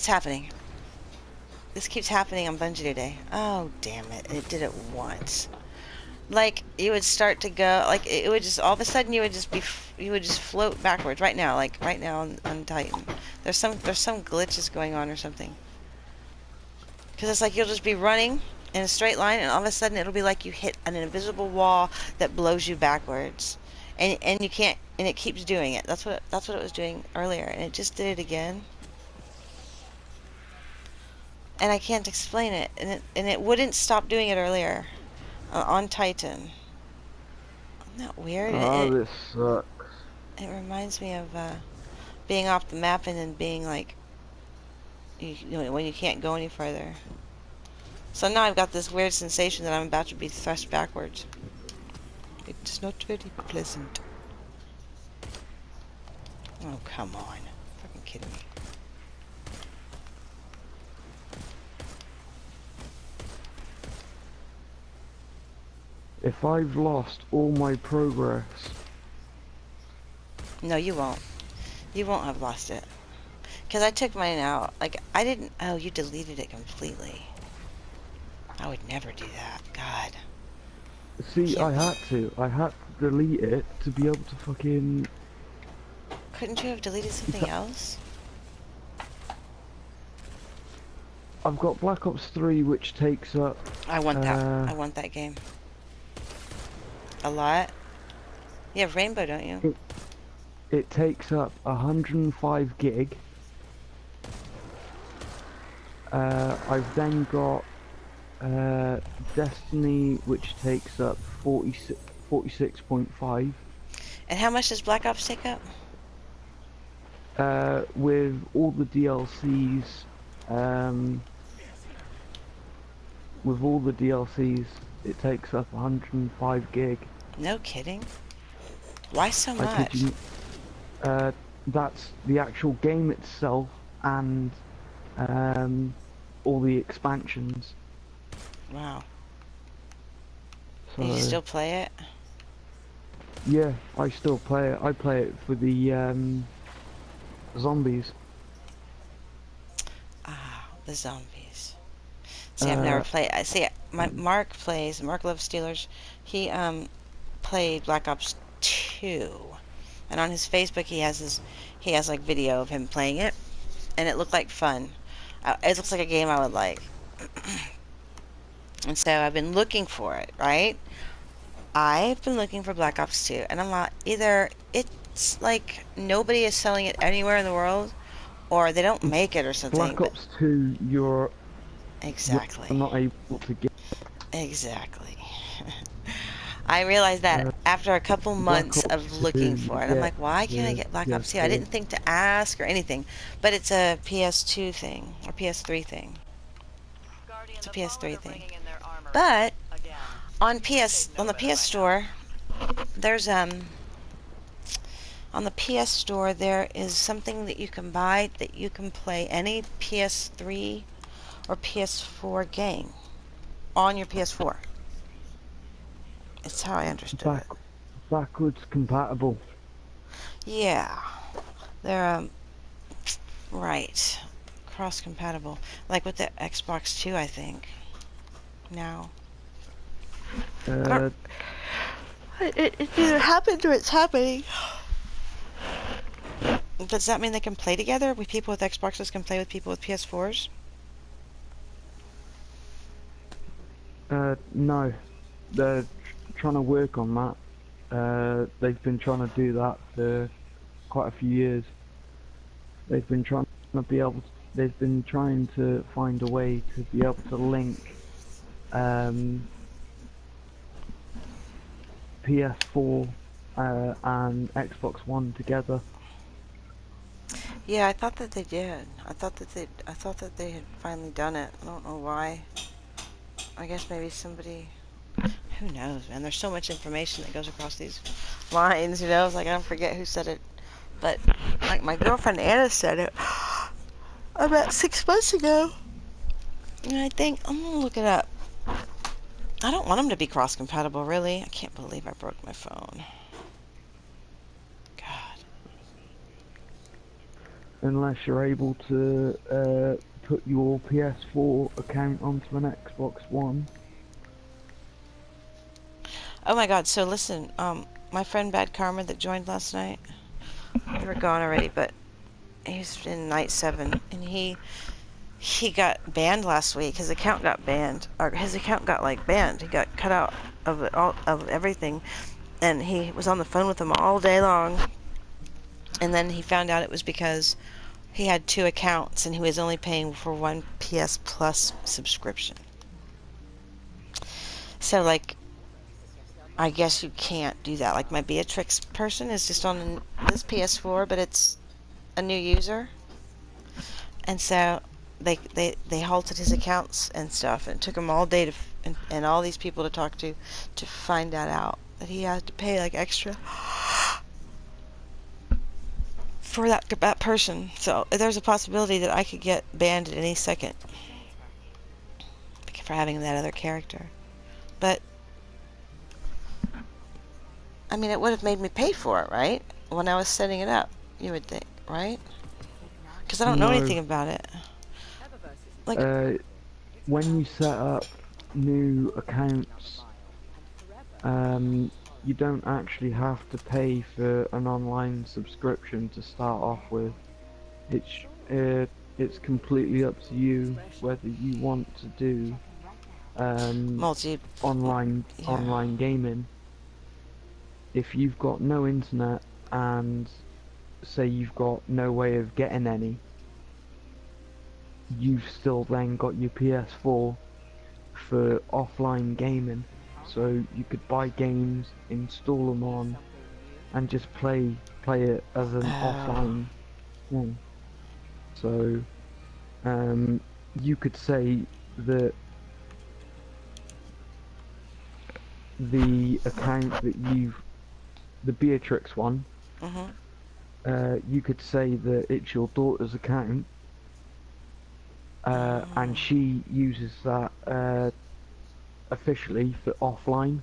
It's happening. This keeps happening on Bungie today. Oh, damn it. It did it once. Like, you would start to go, like, it would just, all of a sudden you would just be, you would just float backwards right now, like, right now on Titan. There's some glitches going on or something. Because it's like you'll just be running in a straight line, and all of a sudden it'll be like you hit an invisible wall that blows you backwards. And you can't, and it keeps doing it. That's what it was doing earlier, and it just did it again. And I can't explain it, and it wouldn't stop doing it earlier on Titan. Isn't that weird? Oh, this sucks. It reminds me of being off the map and then being like, you know, when you can't go any further. So now I've got this weird sensation that I'm about to be thrust backwards. It's not very pleasant. Oh, come on. Fucking kidding me. If I've lost all my progress... No, you won't. You won't have lost it. Because I took mine out. Like, I didn't... Oh, you deleted it completely. I would never do that. God. See, I had to delete it to be able to fucking... Couldn't you have deleted something else? I've got Black Ops 3, which takes up... I want that. I want that game. A lot? You have Rainbow, don't you? It takes up 105 gig. I've then got Destiny, which takes up 46.5. And how much does Black Ops take up? With all the DLCs, it takes up 105 gig. No kidding. Why so much? That's the actual game itself and all the expansions. Wow. So, you still play it? Yeah, I still play it. I play it for the zombies. Ah, the zombies. See, I've never played. I see. Mark plays. Mark loves Steelers. He played Black Ops 2, and on his Facebook he has like video of him playing it, and it looked like fun. It looks like a game I would like. And so I've been looking for it, right? I've been looking for Black Ops 2, and I'm not, either it's like nobody is selling it anywhere in the world, or they don't make it or something. Black Ops 2, you're not able to get. Exactly. I realized that after a couple months of looking for it. I'm like, why can't I get Black Ops 2? I didn't think to ask or anything, but it's a PS2 thing, or PS3 thing. It's a PS3 thing. But on the PS Store, there's on the PS Store there is something that you can buy that you can play any PS3 or PS4 game on your PS4. It's how I understood it. Backwards compatible. Yeah, they're right, cross compatible, like with the Xbox 2, I think. Now. It either happened or it's happening. Does that mean they can play together? With people with Xboxes can play with people with PS4s? No. They're trying to work on that. They've been trying to do that for quite a few years. They've been trying to find a way to be able to link PS4 and Xbox One together. Yeah, I thought that they did. I thought that they had finally done it. I don't know why. I guess maybe somebody. Who knows, man? There's so much information that goes across these lines, you know. It's like I don't forget who said it, but like my girlfriend Anna said it about 6 months ago, and I think I'm gonna look it up. I don't want them to be cross-compatible, really. I can't believe I broke my phone. God. Unless you're able to put your PS4 account onto an Xbox One. Oh my god, so listen, my friend Bad Karma that joined last night, they were gone already, but he's in night 7, and he got banned last week. His account got banned, or his account got like banned. He got cut out of it, all of everything, and he was on the phone with them all day long. And then he found out it was because he had 2 accounts and he was only paying for 1 PS Plus subscription. So like, I guess you can't do that. Like my Beatrix person is just on this PS4, but it's a new user, and so they halted his accounts and stuff, and it took him all day to and all these people to talk to find that out, that he had to pay like extra for that person. So there's a possibility that I could get banned at any second for having that other character. But I mean, it would have made me pay for it, right? When I was setting it up, you would think, right? Because I don't know anything about it. Like, when you set up new accounts, you don't actually have to pay for an online subscription to start off with. It's completely up to you whether you want to do online gaming. If you've got no internet and say you've got no way of getting any, you've still then got your PS4 for offline gaming. So you could buy games, install them on, and just play it as an offline thing. So you could say that the account that the Beatrix one, you could say that it's your daughter's account, and she uses that officially for offline.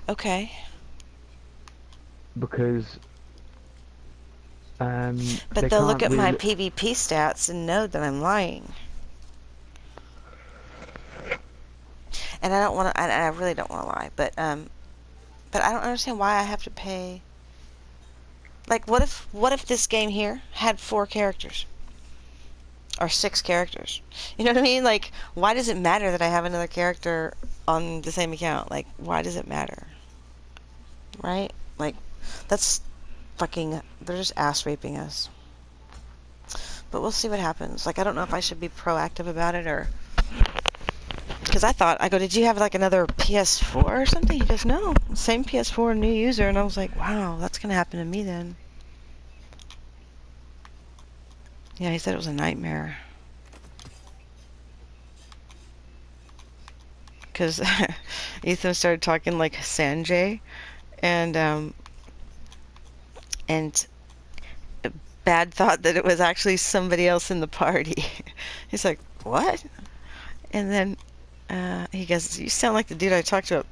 Okay. Because but they'll look at my PvP stats and know that I'm lying. And I don't want to. I really don't want to lie. But I don't understand why I have to pay. Like, what if this game here had 4 characters? Or 6 characters? You know what I mean? Like, why does it matter that I have another character on the same account? Like, why does it matter? Right? Like, that's fucking... They're just ass raping us. But we'll see what happens. Like, I don't know if I should be proactive about it or... Because I go, did you have like another PS4 or something? He goes, no, same PS4, new user. And I was like, wow, that's going to happen to me then. Yeah, he said it was a nightmare. Because Ethan started talking like Sanjay, and Bad thought that it was actually somebody else in the party. He's like, what? And then he goes, you sound like the dude I talked to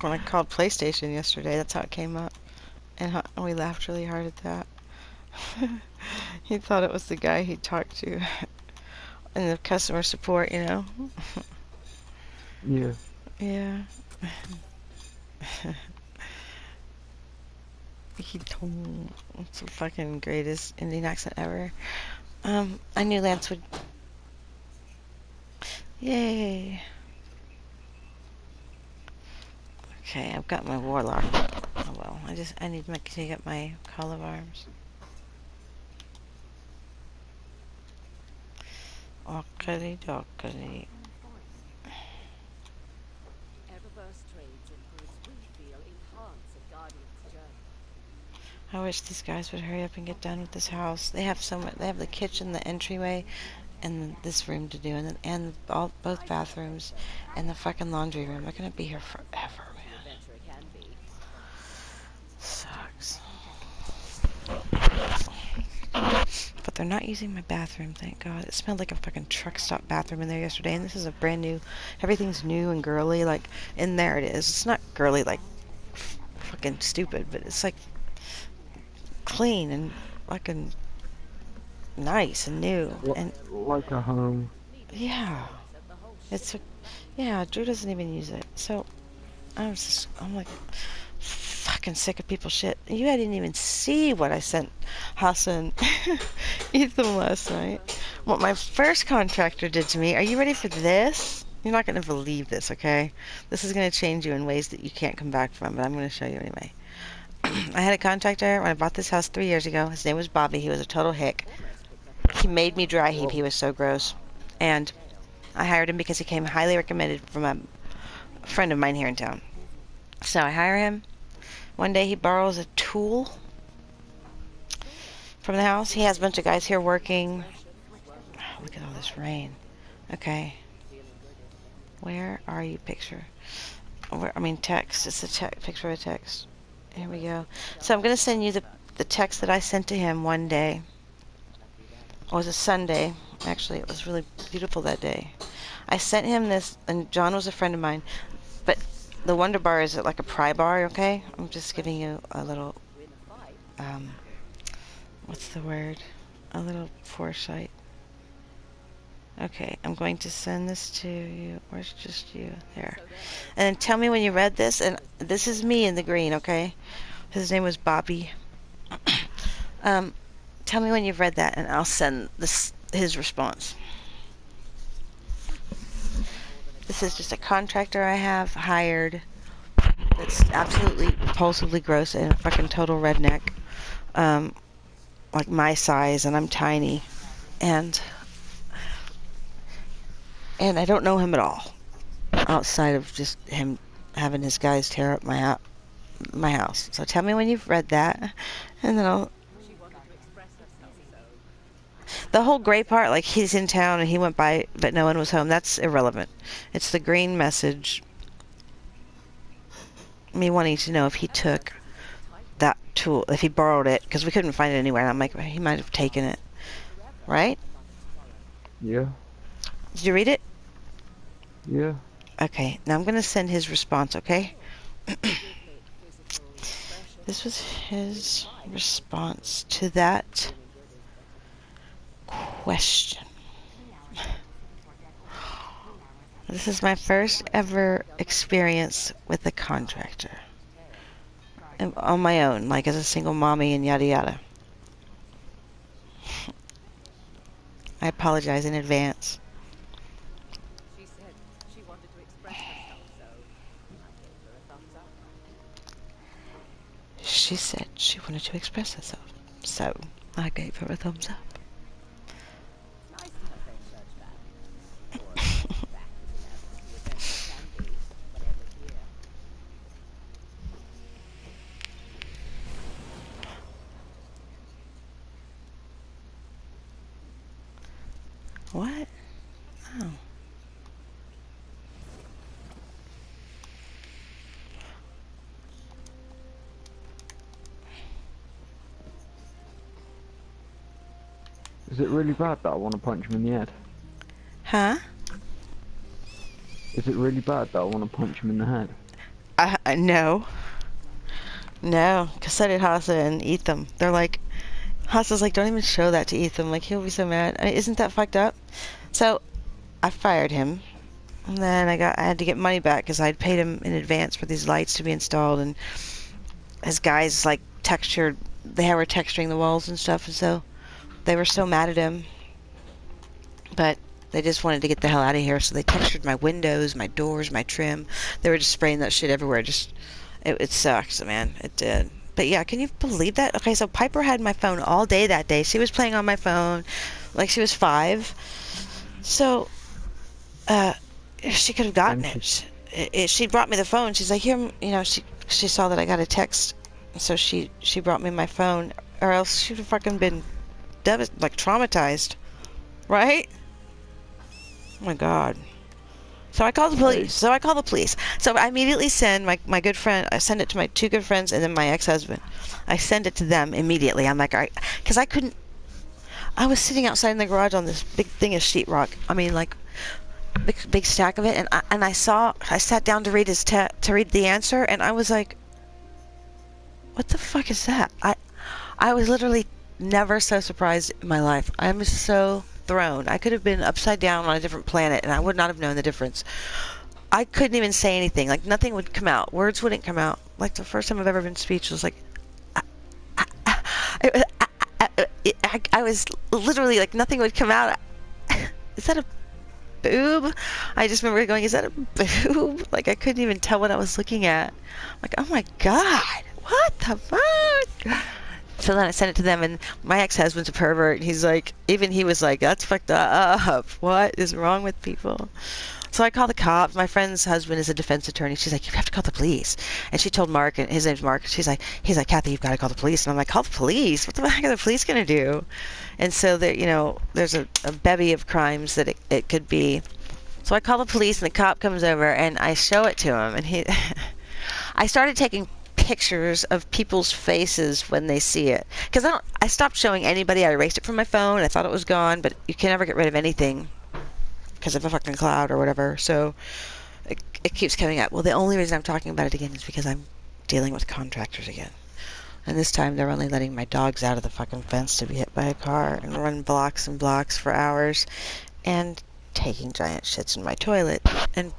when I called PlayStation yesterday. That's how it came up. And we laughed really hard at that. He thought it was the guy he talked to in the customer support, you know? Yeah. Yeah. It's the fucking greatest Indian accent ever. I knew Lance would... Yay. Okay, I've got my warlock. Oh well, I need to get my Call of Arms. Ockity dockity. I wish these guys would hurry up and get done with this house. They have so much. They have the kitchen, the entryway, and this room to do, and both bathrooms, and the fucking laundry room. They're gonna be here forever, man. Sucks. But they're not using my bathroom, thank God. It smelled like a fucking truck stop bathroom in there yesterday, and this is a brand new. Everything's new and girly. Like in there it is. It's not girly like fucking stupid, but it's like clean and fucking nice and new. And Like a home. yeah, it's a, yeah, Drew doesn't even use it. So I'm like fucking sick of people's shit. You didn't even see what I sent Hassan Ethan last night. What my first contractor did to me. Are you ready for this? You're not going to believe this, okay? This is going to change you in ways that you can't come back from, but I'm going to show you anyway. I had a contractor when I bought this house 3 years ago. His name was Bobby. He was a total hick. He made me dry heap. He was so gross. And I hired him because he came highly recommended from a friend of mine here in town. So I hire him. One day he borrows a tool from the house. He has a bunch of guys here working. Oh, look at all this rain. Okay. Where are you, picture? Text. It's a picture of a text. Here we go. So I'm going to send you the text that I sent to him one day. It was a Sunday. Actually, it was really beautiful that day. I sent him this, and John was a friend of mine. But the Wonder Bar is like a pry bar, okay? I'm just giving you a little, what's the word? A little foresight. Okay, I'm going to send this to you. Where's just you? There. And then tell me when you read this, and this is me in the green, okay? His name was Bobby. Tell me when you've read that, and I'll send his response. This is just a contractor I have hired that's absolutely repulsively gross and a fucking total redneck. Like my size, and I'm tiny. And I don't know him at all. Outside of just him having his guys tear up my house. So tell me when you've read that, and then I'll... The whole gray part, like he's in town and he went by, but no one was home, that's irrelevant. It's the green message. Me wanting to know if he took that tool, if he borrowed it, because we couldn't find it anywhere. And I'm like, he might have taken it. Right? Yeah. Did you read it? Yeah. Okay, now I'm going to send his response, okay? This was his response to that question. This is my first ever experience with a contractor. And on my own, like as a single mommy and yada yada. I apologize in advance. She said she wanted to express herself, so I gave her a thumbs up. What? Oh. Is it really bad that I want to punch him in the head? Huh? Is it really bad that I want to punch him in the head? No. No, because so did Hassa and Ethan. They're like, Hassa's like, don't even show that to Ethan. Like, he'll be so mad. I mean, isn't that fucked up? So, I fired him. And then I had to get money back because I'd paid him in advance for these lights to be installed. And his guys, like, they were texturing the walls and stuff. And so, they were so mad at him. But they just wanted to get the hell out of here. So, they textured my windows, my doors, my trim. They were just spraying that shit everywhere. It sucks, man. It did. But yeah, can you believe that? Okay, so Piper had my phone all day that day. She was playing on my phone like she was 5. So, she could have gotten it. She brought me the phone. She's like, here, she saw that I got a text. So she brought me my phone. Or else she would have fucking been traumatized. Right? Oh my God. So I called the police. So I immediately send my good friend, I send it to my 2 good friends and then my ex-husband. I send it to them immediately. I'm like, all right, because I was sitting outside in the garage on this big thing of sheetrock. I mean, like, big stack of it. And I sat down to read to read the answer, and I was like, what the fuck is that? I was literally never so surprised in my life. I'm so thrown. I could have been upside down on a different planet and I would not have known the difference. I couldn't even say anything. Like, nothing would come out. Words wouldn't come out. Like, the first time I've ever been speechless. Like, I, I was literally, like, nothing would come out. Is that a boob? I just remember going, is that a boob? Like, I couldn't even tell what I was looking at. Like, oh my God, what the fuck? So then I sent it to them, and my ex-husband's a pervert. He's like, even he was like, that's fucked up. What is wrong with people? So I called the cops. My friend's husband is a defense attorney. She's like, you have to call the police. And she told Mark, and his name's Mark. He's like, Kathy, you've got to call the police. And I'm like, call the police? What the heck are the police going to do? And so there, there's a bevy of crimes that it could be. So I call the police, and the cop comes over, and I show it to him. And I started taking pictures of people's faces when they see it. Because I stopped showing anybody. I erased it from my phone. I thought it was gone, but you can never get rid of anything because of a fucking cloud or whatever. So it keeps coming up. Well, the only reason I'm talking about it again is because I'm dealing with contractors again. And this time they're only letting my dogs out of the fucking fence to be hit by a car and run blocks and blocks for hours and taking giant shits in my toilet and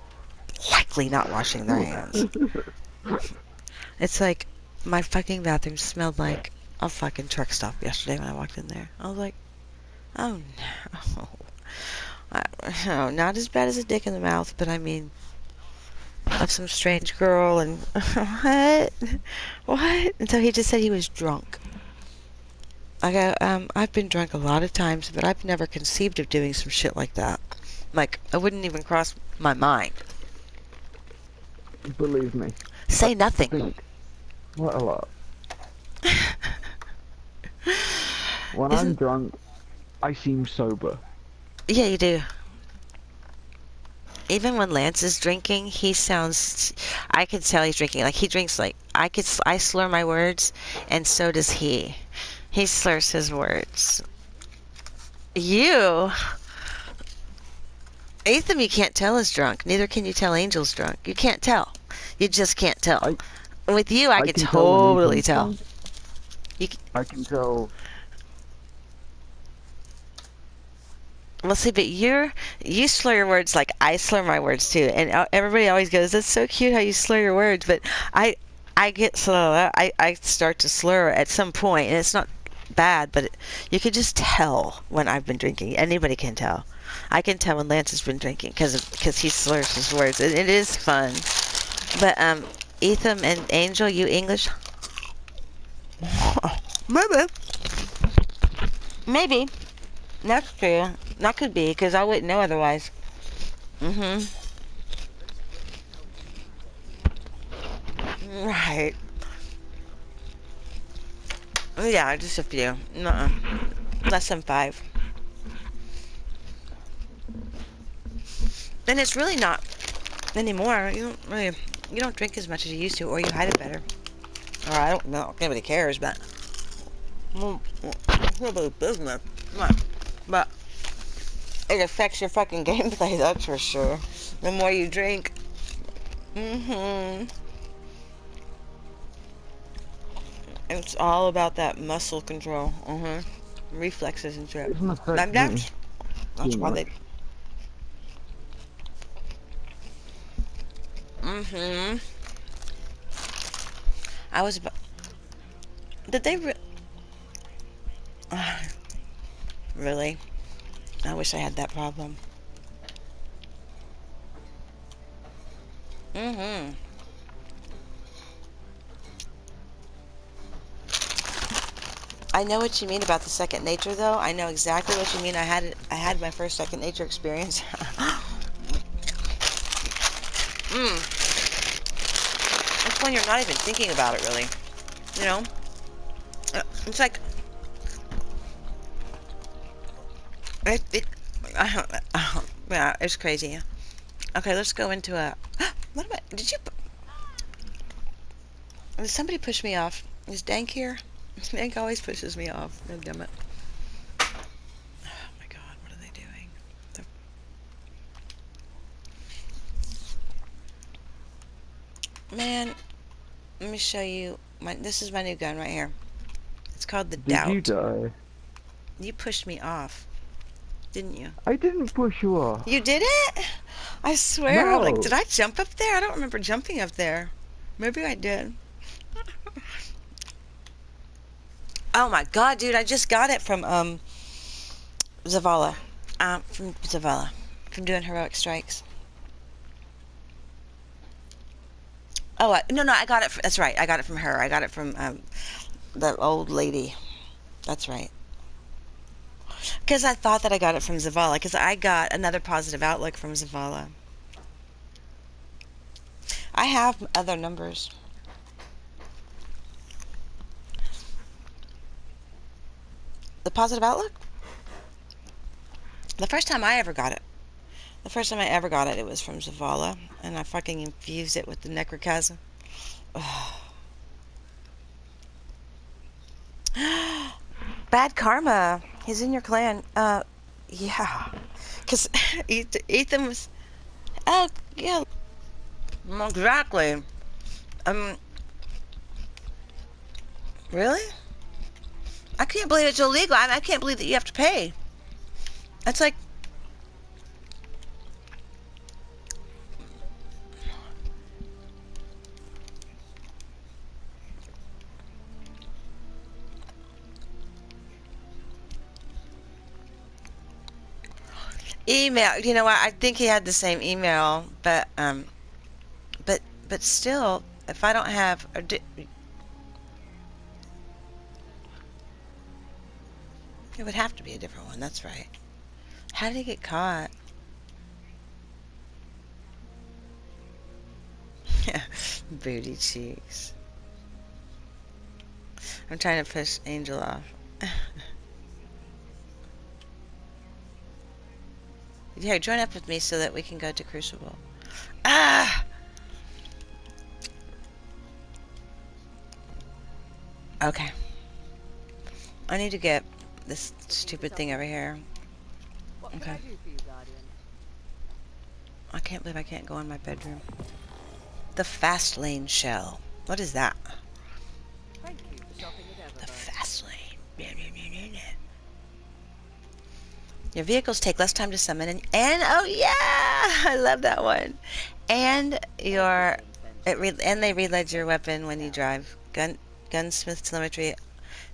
likely not washing their hands. It's like my fucking bathroom smelled like a fucking truck stop yesterday when I walked in there. I was like, oh no. No, not as bad as a dick in the mouth, but I mean, of some strange girl and what? And so he just said he was drunk. I go, I've been drunk a lot of times, but I've never conceived of doing some shit like that. Like, it wouldn't even cross my mind. Believe me. Say nothing. Think what a lot. When I'm drunk, I seem sober. Yeah, you do. Even when Lance is drinking, he sounds... I can tell he's drinking. Like, he drinks like... I slur my words, and so does he. He slurs his words. You... Ethan, you can't tell is drunk. Neither can you tell Angel's drunk. You can't tell. You just can't tell. With you, I can totally tell. I can tell... Well, see, but you slur your words like I slur my words too, and everybody always goes, "That's so cute how you slur your words." But I get slow. I start to slur at some point, and it's not bad, but you can just tell when I've been drinking. Anybody can tell. I can tell when Lance has been drinking because he slurs his words. It is fun. But Ethan and Angel, you English? Maybe. That's true. That could be, because I wouldn't know otherwise. Right. Yeah, just a few. Nuh-uh. Less than 5. And it's really not anymore. You don't drink as much as you used to, or you hide it better. Or I don't know. Nobody cares, but... Nobody's business. But it affects your fucking gameplay, that's for sure. The more you drink. It's all about that muscle control. Reflexes and shit. That's why they... I was about... Did they really? I wish I had that problem. I know what you mean about the second nature, though. I know exactly what you mean. I had my first second nature experience. It's when you're not even thinking about it, really. You know? It's like... yeah, it's crazy. Okay, let's go into a... What am I... Did somebody push me off? Is Dank here? Dank always pushes me off. God damn it. Oh my god, what are they doing? Man, let me show you. This is my new gun right here. It's called the Did you Doubt. die? You pushed me off, didn't you? I didn't push you off. You did it? I swear. Like, did No. I jump up there? I don't remember jumping up there. Maybe I did. Oh my god, dude, I just got it from Zavala. From Zavala. From doing heroic strikes. Oh, no, I got it. That's right. I got it from her. I got it from the old lady. That's right. Because I thought that I got it from Zavala. Because I got another positive outlook from Zavala. I have other numbers. The positive outlook? The first time I ever got it. The first time I ever got it, it was from Zavala. And I fucking infused it with the Necrochasm. Bad karma. He's in your clan. Yeah. Because Ethan was... Oh, yeah. Exactly. Really? I can't believe it's illegal. I can't believe that you have to pay. That's like... Email. You know what? I think he had the same email, but still, if I don't have... It would have to be a different one. That's right. How did he get caught? Booty cheeks. I'm trying to push Angel off. Here, join up with me so that we can go to Crucible. Ah! Okay. I need to get this stupid thing over here. Okay. I can't believe I can't go in my bedroom. The fast lane shell. What is that? The fast lane. Your vehicles take less time to summon, and oh yeah, I love that one. And they reload your weapon when you drive. Gunsmith telemetry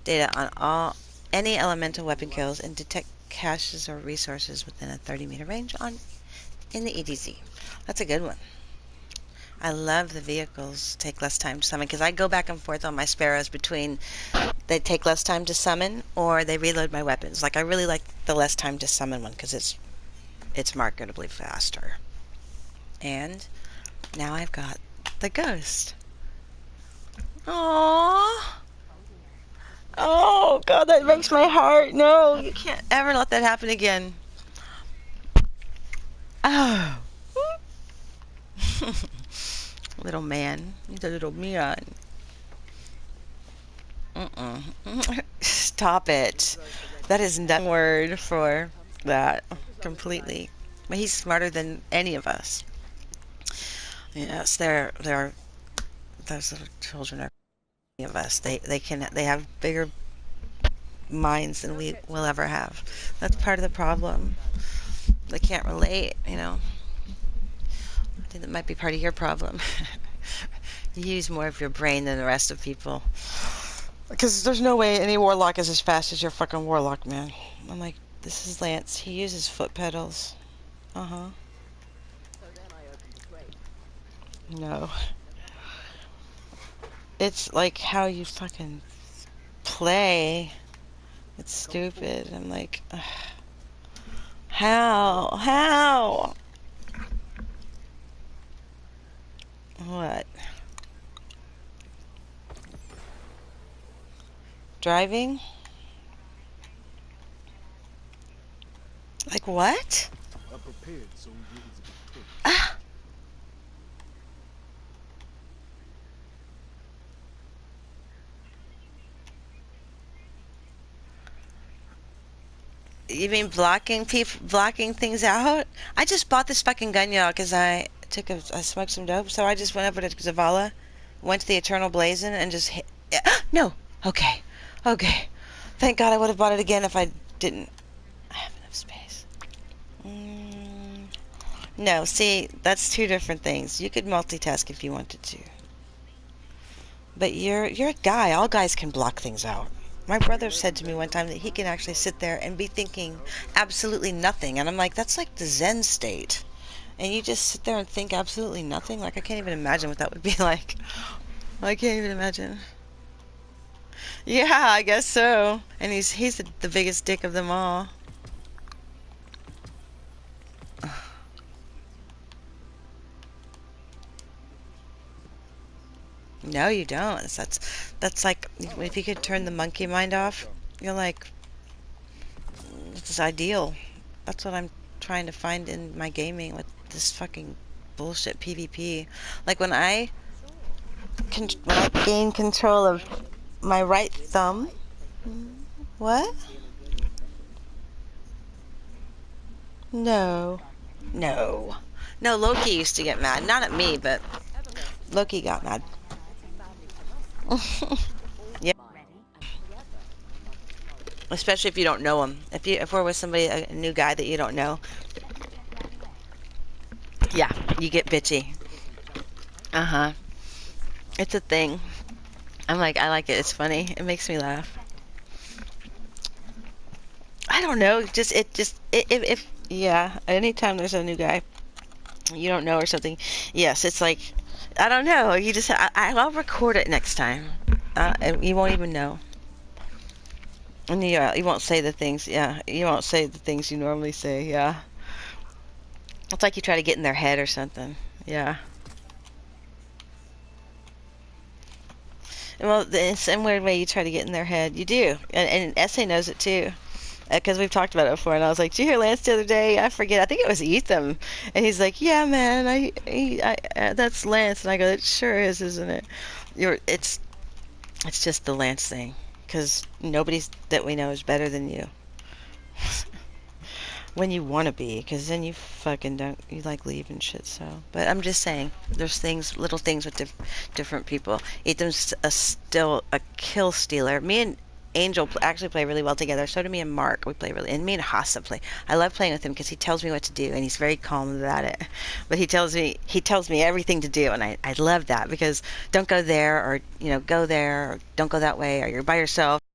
data on any elemental weapon kills and detect caches or resources within a 30-meter range in the EDZ. That's a good one. I love the vehicles take less time to summon because I go back and forth on my sparrows between they take less time to summon or they reload my weapons. Like I really like the less time to summon one because it's marketably faster. And now I've got the ghost. Aww. Oh god, that breaks my heart. No, you can't ever let that happen again. Oh. Little man. He's a little man. Stop it. That is not a word for that. Completely. But he's smarter than any of us. Yes, those little children are any of us. They have bigger minds than we will ever have. That's part of the problem. They can't relate, you know. I think that might be part of your problem. You use more of your brain than the rest of people. Because there's no way any warlock is as fast as your fucking warlock, man. I'm like, this is Lance. He uses foot pedals. Uh-huh. No. It's like how you fucking play. It's stupid. I'm like, ugh. How? What? Driving? Like what? Ah! You mean blocking things out? I just bought this fucking gun, y'all, because I smoked some dope. So I just went over to Zavala, went to the Eternal Blazon, and just hit. No. Okay. Okay. Thank God I would have bought it again if I didn't. I have enough space. No, see, that's two different things. You could multitask if you wanted to. But you're a guy. All guys can block things out. My brother said to me one time that he can actually sit there and be thinking absolutely nothing. And I'm like, that's like the Zen state. And you just sit there and think absolutely nothing? Like, I can't even imagine what that would be like. I can't even imagine. Yeah, I guess so. And he's the biggest dick of them all. No, you don't. That's like if you could turn the monkey mind off, you're like, this is ideal. That's what I'm trying to find in my gaming with this fucking bullshit PvP. Like when I gain control of my right thumb. What? No. No. No, Loki used to get mad. Not at me, but Loki got mad. Yep. Especially if you don't know him. If we're with somebody, a new guy that you don't know. Yeah, you get bitchy. Uh-huh. It's a thing. I like it. It's funny. It makes me laugh. I don't know. If yeah, anytime there's a new guy you don't know or something, yes, it's like, I don't know. I'll record it next time. And you won't even know. And you won't say the things. Yeah, you won't say the things you normally say. Yeah. It's like you try to get in their head or something. Yeah. Well, in some weird way, you try to get in their head. You do, and Essay knows it too, because we've talked about it before. And I was like, "Did you hear Lance the other day? I forget. I think it was Ethan." And he's like, "Yeah, man. That's Lance." And I go, "It sure is, isn't it? It's just the Lance thing, because nobody that we know is better than you." When you want to be, because then you fucking don't, you like leave and shit. So, but I'm just saying, there's things, little things with different people. Ethan's still a kill stealer. Me and Angel actually play really well together. So do me and Mark. We play really, and me and Hassa play. I love playing with him because he tells me what to do, and he's very calm about it. But he tells me everything to do, and I love that, because don't go there, or go there, or don't go that way, or you're by yourself.